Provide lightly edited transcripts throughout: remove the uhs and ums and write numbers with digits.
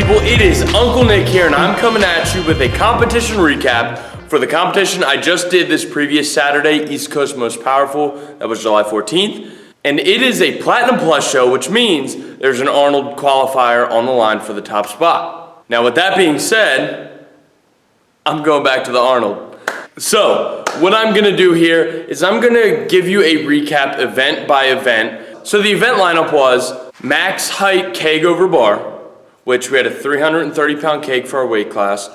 people? It is Uncle Nick here, and I'm coming at you with a competition recap for the competition I just did this previous Saturday, East Coast Most Powerful. That was July 14th. And it is a Platinum Plus show, which means there's an Arnold qualifier on the line for the top spot. Now, with that being said, I'm going back to the Arnold. So, what I'm gonna do here is I'm gonna give you a recap event by event. So the event lineup was max height keg over bar, which we had a 330-pound keg for our weight class.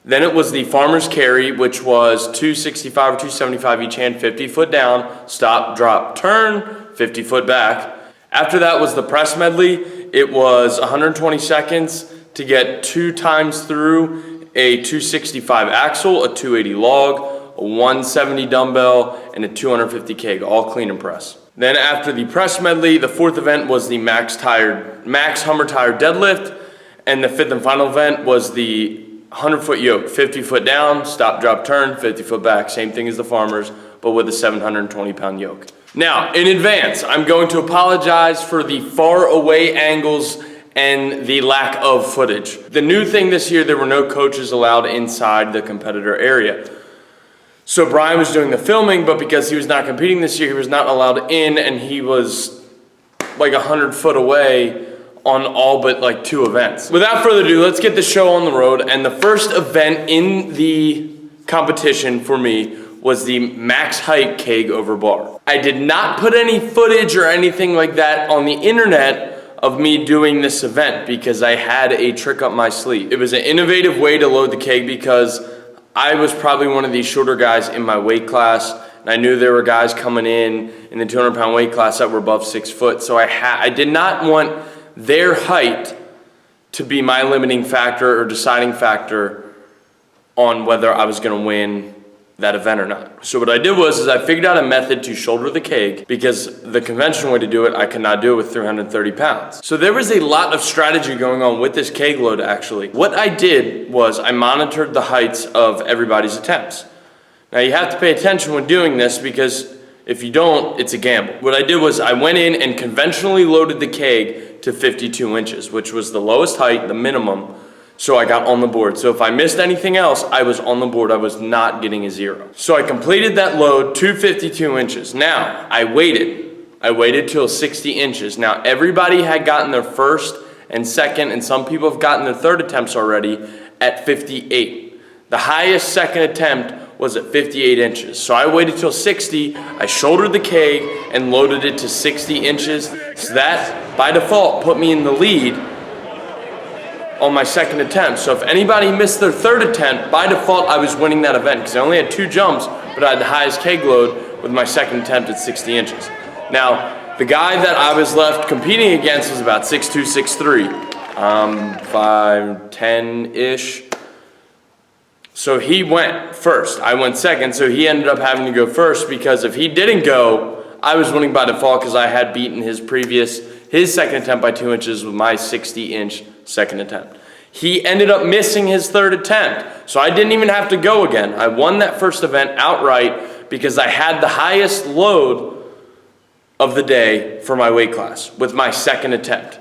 Then it was the farmer's carry, which was 265 or 275 each hand, 50 foot down, stop, drop, turn, 50 foot back. After that was the press medley. It was 120 seconds to get 2 times through a 265 axle, a 280 log, a 170 dumbbell, and a 250 keg, all clean and press. Then after the press medley, the 4th event was the max Hummer tire deadlift, and the 5th and final event was the 100-foot yoke, 50 foot down, stop, drop, turn, 50 foot back, same thing as the farmers, but with a 720-pound yoke. Now, in advance, I'm going to apologize for the far away angles and the lack of footage. The new thing this year, there were no coaches allowed inside the competitor area. So Brian was doing the filming, but because he was not competing this year, he was not allowed in, and he was like 100 foot away on all but like 2 events. Without further ado, let's get the show on the road. And the first event in the competition for me was the max height keg over bar. I did not put any footage or anything like that on the internet of me doing this event because I had a trick up my sleeve. It was an innovative way to load the keg because I was probably one of the shorter guys in my weight class, and I knew there were guys coming in the 200-pound weight class that were above 6 foot. So I did not want their height to be my limiting factor or deciding factor on whether I was gonna win that event or not. So what I did was I figured out a method to shoulder the keg because the conventional way to do it, I could not do it with 330 pounds. So there was a lot of strategy going on with this keg load actually. What I did was I monitored the heights of everybody's attempts. Now you have to pay attention when doing this because if you don't, it's a gamble. What I did was I went in and conventionally loaded the keg to 52 inches, which was the lowest height, the minimum, so I got on the board. So if I missed anything else, I was on the board. I was not getting a 0. So I completed that load to 52 inches. Now, I waited till 60 inches. Now, everybody had gotten their first and second, and some people have gotten their third attempts already at 58. The highest second attempt was at 58 inches. So I waited till 60, I shouldered the keg and loaded it to 60 inches. So that, by default, put me in the lead on my second attempt. So if anybody missed their third attempt, by default, I was winning that event because I only had 2 jumps, but I had the highest keg load with my second attempt at 60 inches. Now, the guy that I was left competing against was about 6'2", 6'3", 5'10"-ish. So he went first, I went second, so he ended up having to go first because if he didn't go, I was winning by default because I had beaten his second attempt by 2 inches with my 60-inch second attempt. He ended up missing his third attempt, so I didn't even have to go again. I won that first event outright because I had the highest load of the day for my weight class with my second attempt.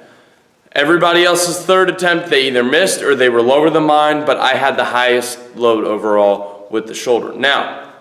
Everybody else's third attempt, they either missed or they were lower than mine, but I had the highest load overall with the shoulder. Now,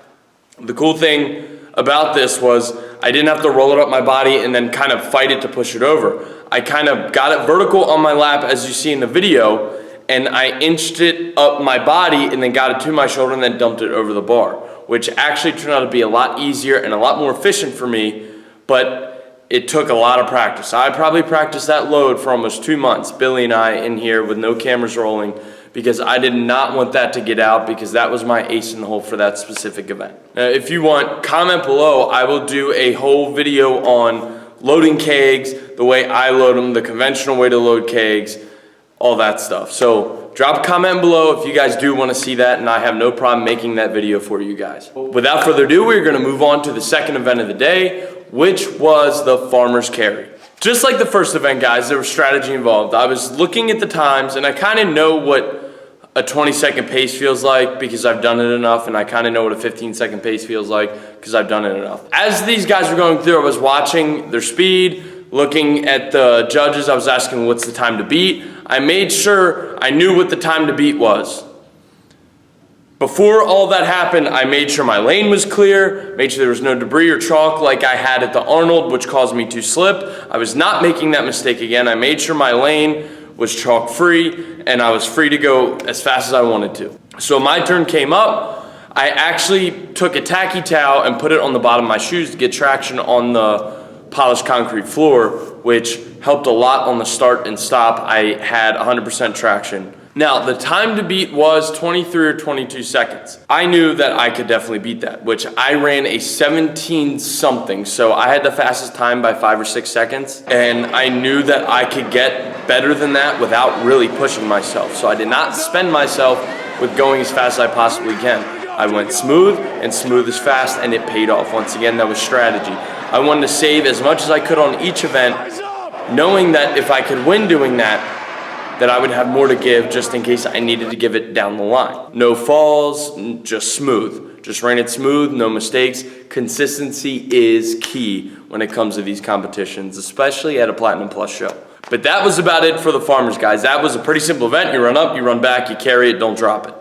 the cool thing about this was I didn't have to roll it up my body and then kind of fight it to push it over. I kind of got it vertical on my lap as you see in the video, and I inched it up my body and then got it to my shoulder and then dumped it over the bar, which actually turned out to be a lot easier and a lot more efficient for me, but it took a lot of practice. I probably practiced that load for almost 2 months, Billy and I in here with no cameras rolling, because I did not want that to get out because that was my ace in the hole for that specific event. Now, if you want, comment below. I will do a whole video on loading kegs, the way I load them, the conventional way to load kegs, all that stuff. So drop a comment below if you guys do want to see that, and I have no problem making that video for you guys. Without further ado, we're going to move on to the second event of the day, which was the farmer's carry. Just like the first event, guys, there was strategy involved. I was looking at the times, and I kind of know what a 20-second pace feels like because I've done it enough, and I kind of know what a 15-second pace feels like because I've done it enough. As these guys were going through, I was watching their speed, looking at the judges. I was asking what's the time to beat. I made sure I knew what the time to beat was. Before all that happened, I made sure my lane was clear, made sure there was no debris or chalk like I had at the Arnold, which caused me to slip. I was not making that mistake again. I made sure my lane was chalk free and I was free to go as fast as I wanted to. So my turn came up. I actually took a tacky towel and put it on the bottom of my shoes to get traction on the polished concrete floor, which helped a lot on the start and stop. I had 100% traction. Now, the time to beat was 23 or 22 seconds. I knew that I could definitely beat that, which I ran a 17 something. So I had the fastest time by 5 or 6 seconds. And I knew that I could get better than that without really pushing myself. So I did not spend myself with going as fast as I possibly can. I went smooth and smooth as fast, and it paid off. Once again, that was strategy. I wanted to save as much as I could on each event, knowing that if I could win doing that I would have more to give just in case I needed to give it down the line. No falls, just smooth. Just ran it smooth, no mistakes. Consistency is key when it comes to these competitions, especially at a Platinum Plus show. But that was about it for the farmers, guys. That was a pretty simple event. You run up, you run back, you carry it, don't drop it.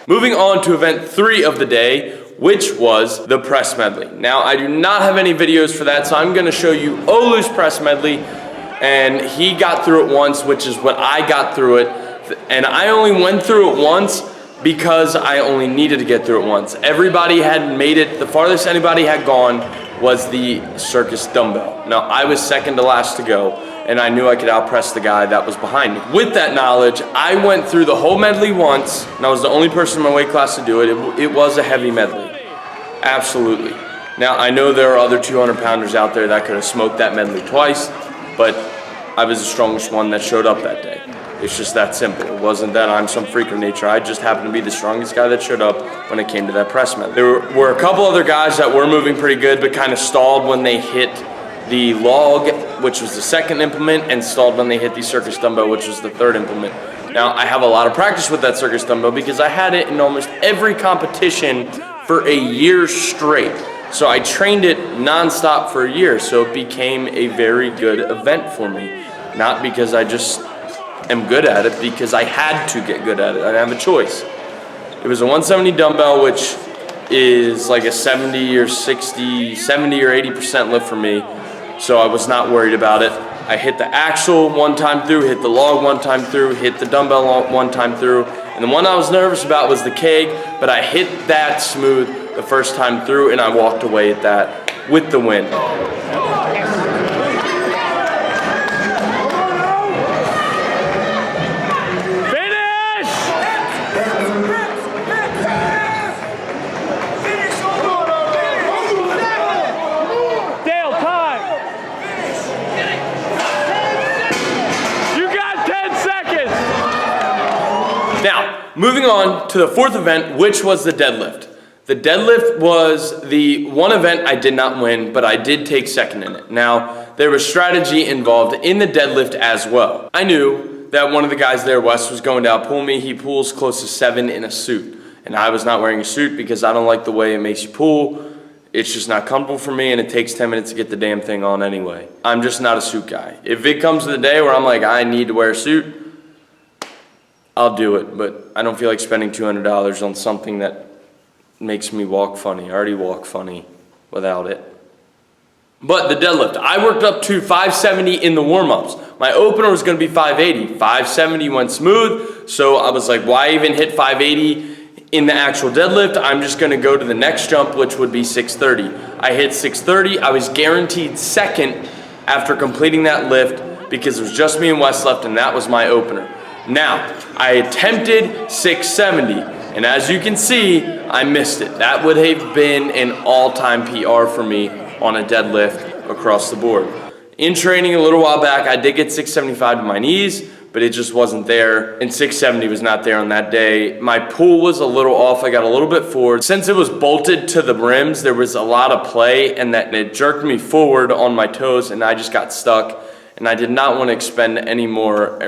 Moving on to event 3 of the day, which was the press medley. Now, I do not have any videos for that, so I'm gonna show you Olu's press medley. And he got through it once, which is what I got through it. And I only went through it once because I only needed to get through it once. Everybody had made it. The farthest anybody had gone was the circus dumbbell. Now, I was second to last to go, and I knew I could outpress the guy that was behind me. With that knowledge, I went through the whole medley once, and I was the only person in my weight class to do it. It was a heavy medley, absolutely. Now, I know there are other 200-pounders out there that could have smoked that medley twice, but I was the strongest one that showed up that day. It's just that simple. It wasn't that I'm some freak of nature. I just happened to be the strongest guy that showed up when it came to that press medley. There were a couple other guys that were moving pretty good, but kind of stalled when they hit the log, which was the second implement, and stalled when they hit the circus dumbbell, which was the third implement. Now, I have a lot of practice with that circus dumbbell because I had it in almost every competition for a year straight. So I trained it nonstop for a year, so it became a very good event for me. Not because I just am good at it, because I had to get good at it. I didn't have a choice. It was a 170 dumbbell, which is like a 70 or 80% lift for me, so I was not worried about it. I hit the axle one time through, hit the log one time through, hit the dumbbell one time through, and the one I was nervous about was the keg, but I hit that smooth the first time through, and I walked away at that with the win. Now, moving on to the 4th event, which was the deadlift. The deadlift was the one event I did not win, but I did take second in it. Now, there was strategy involved in the deadlift as well. I knew that one of the guys there, Wes, was going to outpull me. He pulls close to 7 in a suit, and I was not wearing a suit because I don't like the way it makes you pull. It's just not comfortable for me, and it takes 10 minutes to get the damn thing on anyway. I'm just not a suit guy. If it comes to the day where I'm like, I need to wear a suit, I'll do it, but I don't feel like spending $200 on something that makes me walk funny. I already walk funny without it. But the deadlift, I worked up to 570 in the warm-ups. My opener was gonna be 580. 570 went smooth, so I was like, why even hit 580 in the actual deadlift? I'm just gonna go to the next jump, which would be 630. I hit 630, I was guaranteed second after completing that lift because it was just me and Wes left, and that was my opener. Now, I attempted 670, and as you can see, I missed it. That would have been an all-time PR for me on a deadlift across the board. In training a little while back, I did get 675 to my knees, but it just wasn't there, and 670 was not there on that day. My pull was a little off. I got a little bit forward. Since it was bolted to the rims, there was a lot of play, and that it jerked me forward on my toes, and I just got stuck, and I did not want to expend any more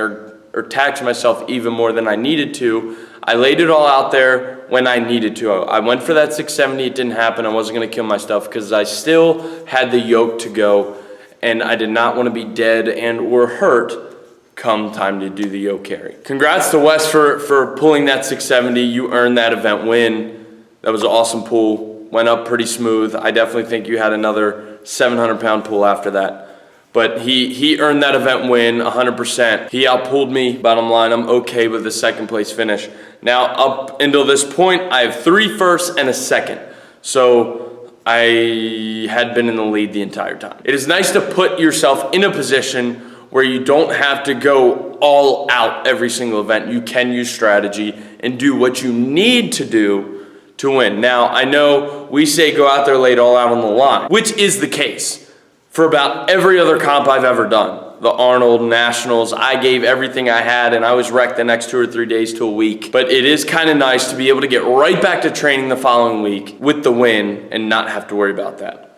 or tax myself even more than I needed to. I laid it all out there when I needed to. I went for that 670, it didn't happen. I wasn't gonna kill my stuff because I still had the yoke to go, and I did not wanna be dead and or hurt come time to do the yoke carry. Congrats to Wes for pulling that 670. You earned that event win. That was an awesome pull. Went up pretty smooth. I definitely think you had another 700-pound pull after that. But he earned that event win 100%. He outpulled me. Bottom line, I'm okay with the second place finish. Now, up until this point, I have 3 firsts and a second. So I had been in the lead the entire time. It is nice to put yourself in a position where you don't have to go all out every single event. You can use strategy and do what you need to do to win. Now, I know we say go out there, lay it all out on the line, which is the case for about every other comp I've ever done. The Arnold, Nationals, I gave everything I had and I was wrecked the next 2 or 3 days to a week. But it is kind of nice to be able to get right back to training the following week with the win and not have to worry about that.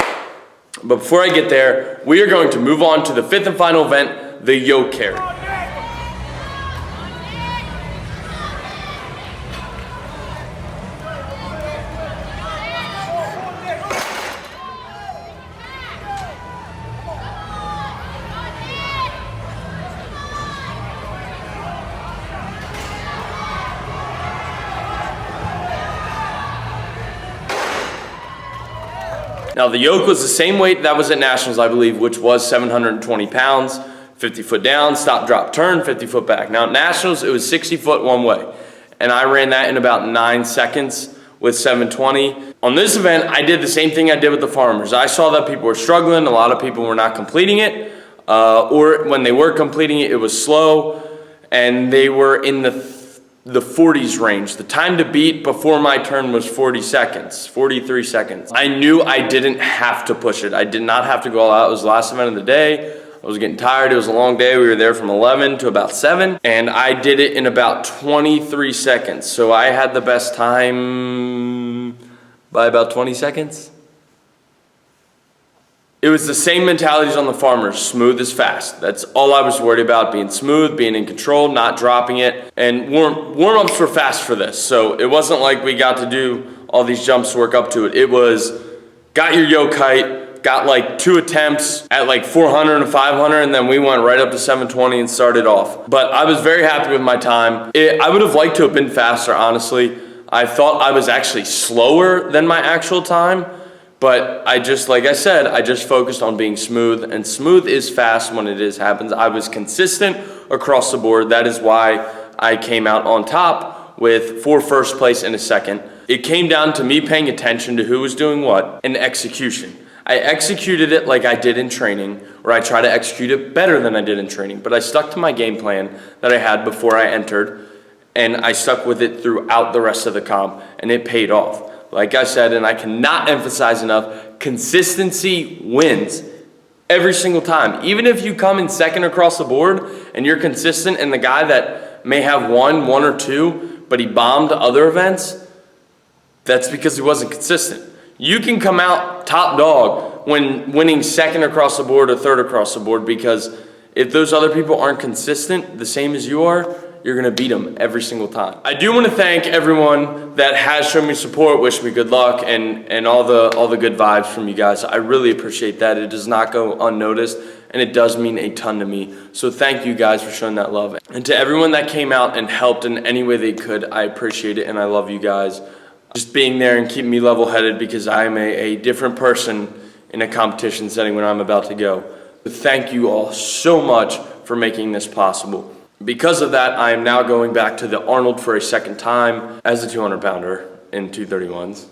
But before I get there, we are going to move on to the 5th and final event, the yoke carry. Now the yoke was the same weight that was at Nationals, I believe, which was 720 pounds, 50 foot down, stop, drop, turn, 50 foot back. Now at Nationals, it was 60 foot one way, and I ran that in about 9 seconds with 720. On this event, I did the same thing I did with the farmers. I saw that people were struggling, a lot of people were not completing it, or when they were completing it, it was slow, and they were in the 40s range. The time to beat before my turn was 40 seconds, 43 seconds. I knew I didn't have to push it. I did not have to go all out. It was the last event of the day. I was getting tired. It was a long day. We were there from 11 to about 7, and I did it in about 23 seconds. So I had the best time by about 20 seconds. It was the same mentalities on the farmers, smooth as fast. That's all I was worried about, being smooth, being in control, not dropping it. And warm-ups were fast for this, so it wasn't like we got to do all these jumps to work up to it. It was, got your yoke height, got like 2 attempts at like 400 and 500, and then we went right up to 720 and started off. But I was very happy with my time. I would have liked to have been faster, honestly. I thought I was actually slower than my actual time. But like I said, I just focused on being smooth, and smooth is fast when it happens. I was consistent across the board. That is why I came out on top with 4 first place and a second. It came down to me paying attention to who was doing what and execution. I executed it like I did in training, or I try to execute it better than I did in training, but I stuck to my game plan that I had before I entered, and I stuck with it throughout the rest of the comp, and it paid off. Like I said, and I cannot emphasize enough, consistency wins every single time. Even if you come in second across the board and you're consistent, and the guy that may have one or two, but he bombed other events, that's because he wasn't consistent. You can come out top dog when winning second across the board or third across the board, because if those other people aren't consistent the same as you are, you're gonna beat them every single time. I do wanna thank everyone that has shown me support, wish me good luck, and all the good vibes from you guys. I really appreciate that. It does not go unnoticed, and it does mean a ton to me. So thank you guys for showing that love. And to everyone that came out and helped in any way they could, I appreciate it, and I love you guys. Just being there and keeping me level-headed, because I am a different person in a competition setting when I'm about to go. Thank you all so much for making this possible. Because of that, I am now going back to the Arnold for a second time as a 200-pounder in 231s.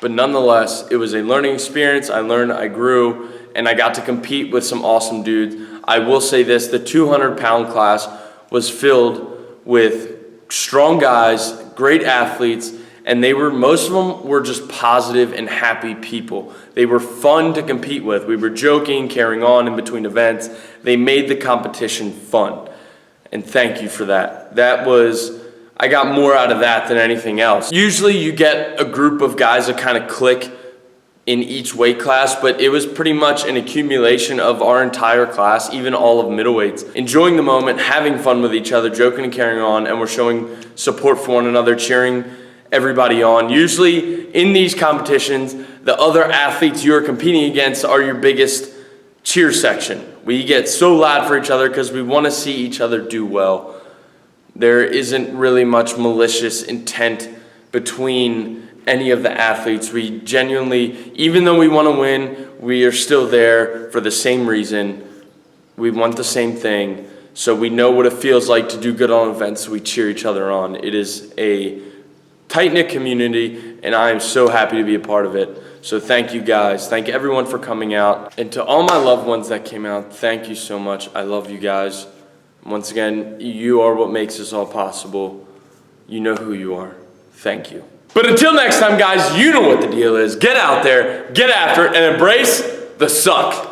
But nonetheless, it was a learning experience. I learned, I grew, and I got to compete with some awesome dudes. I will say this, the 200-pound class was filled with strong guys, great athletes, and most of them were just positive and happy people. They were fun to compete with. We were joking, carrying on in between events. They made the competition fun. And thank you for that. I got more out of that than anything else. Usually you get a group of guys that kind of click in each weight class, but it was pretty much an accumulation of our entire class, even all of middleweights, enjoying the moment, having fun with each other, joking and carrying on, and we're showing support for one another, cheering everybody on. Usually in these competitions, the other athletes you're competing against are your biggest cheer section, We get so loud for each other because we want to see each other do well. There isn't really much malicious intent between any of the athletes. We genuinely, even though we want to win, we are still there for the same reason. We want the same thing. So we know what it feels like to do good on events. So we cheer each other on. It is a tight-knit community, and I am so happy to be a part of it. So thank you guys. Thank everyone for coming out. And to all my loved ones that came out, thank you so much. I love you guys. Once again, you are what makes this all possible. You know who you are. Thank you. But until next time, guys, you know what the deal is. Get out there, get after it, and embrace the suck.